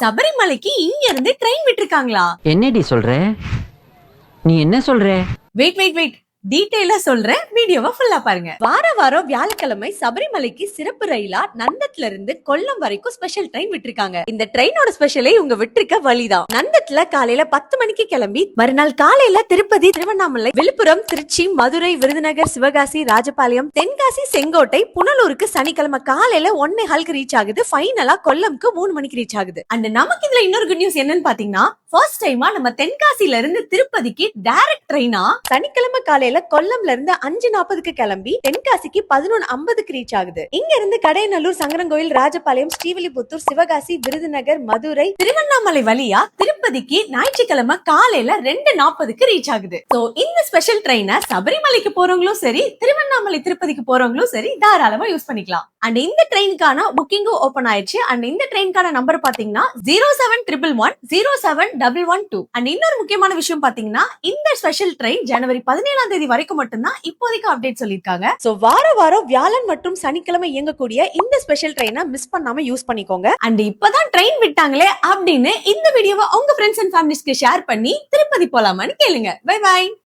சபரிமலைக்கு இங்க இருந்து ட்ரெயின் விட்டுருக்காங்களா? என்னடி சொல்ற? நீ என்ன சொல்ற? வெயிட் வெயிட் வெயிட், டீடைலா சொல்றேன், வீடியோவை ஃபுல்லா பாருங்க. வாரம் வியாழக்கிழமை சபரிமலைக்கு சிறப்பு ரயிலா நந்தத்துல இருந்து கொல்லம் வரைக்கும் ஸ்பெஷல் ட்ரெயின் விட்டுருக்காங்க. இந்த ட்ரெயினோட ஸ்பெஷலே இவங்க விட்டுருக்க வழிதான். நந்தத்துல காலையில 10 மணிக்கு கிளம்பி மறுநாள் காலையில திருப்பதி, திருவண்ணாமலை, விழுப்புரம், திருச்சி, மதுரை, விருதுநகர், சிவகாசி, ராஜபாளையம், தென்காசி, செங்கோட்டை, புனலூருக்கு சனிக்கிழமை காலையில 1:15 ரீச் ஆகுது. ஃபைனலா கொல்லம்க்கு 3 மணிக்கு ரீச் ஆகுது. அண்ட் நமக்கு இதுல இன்னொரு குட் நியூஸ் என்னன்னு பாத்தீங்கன்னா, ஃபர்ஸ்ட் டைமா நம்ம தென்காசில இருந்து திருப்பதிக்கு டைரக்ட் ட்ரெயினா சனிக்கிழமை காலையில கொல்லம்ல இருந்து 5:40க்கு கிளம்பி தென்காசிக்கு 11:50க்கு ரீச் ஆகுது. இங்க இருந்து கடையநல்லூர், சங்கரன்கோயில், ராஜபாளையம், ஸ்ரீவில்லிபுத்தூர், சிவகாசி, விருதுநகர், மதுரை, திருவண்ணாமலை வழியா திருப்பதிக்கு ஞாயிற்றுக்கிழமை காலையில 2:40க்கு ரீச் ஆகுது. சோ இந்த ஸ்பெஷல் ட்ரெயினை சபரிமலைக்கு போறவங்களும் சரி, திருவண்ணாமலை திருப்பதிக்கு போறவங்களும் சரி தாராளமா யூஸ் பண்ணிக்கலாம். அண்ட் இந்த ட்ரெயினுக்கான புக்கிங்கும் ஓபன் ஆயிடுச்சு. அண்ட் இந்த ட்ரெயினுக்கான நம்பர் பாத்தீங்கன்னா 07111071112. அண்ட் இன்னொரு முக்கியமான விஷயம் பாத்தீங்கன்னா, இந்த ஸ்பெஷல் ட்ரெயின் ஜனவரி 17ஆம் தேதி வரைக்கும் மட்டும்தான் இப்போதைக்கு அப்டேட் சொல்லிருக்காங்க. சோ வாரம் வியாழன் மற்றும் சனிக்கிழமை இயங்கக்கூடிய இந்த ஸ்பெஷல் ட்ரெயினை மிஸ் பண்ணாம யூஸ் பண்ணிக்கோங்க. அண்ட் இப்பதான் ட்ரெயின் விட்டாங்களே அப்படின்னு இந்த வீடியோவை உங்க ஃப்ரெண்ட்ஸ் அண்ட் ஃபேமிலிஸ்க்கு ஷேர் பண்ணி திருப்பதி போலாமான்னு கேளுங்க. Bye by.